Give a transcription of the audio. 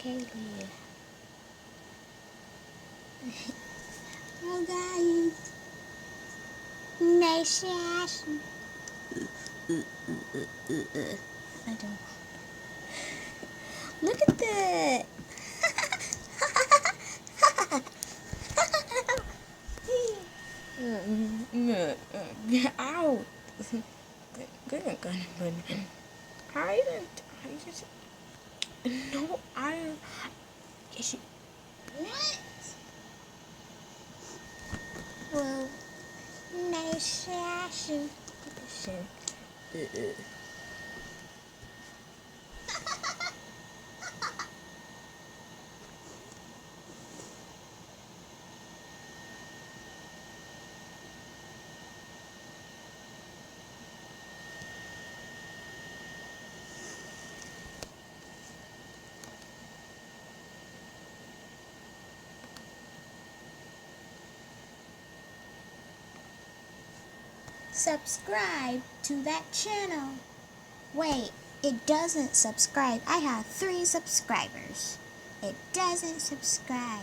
Kaylee. Oh, guys. Nice ass. I don't. Look at that. Get out. Good. I just. No, I. Yes, what? Well, nice ass. Subscribe to that channel. Wait, it doesn't subscribe. I have 3 subscribers. It doesn't subscribe.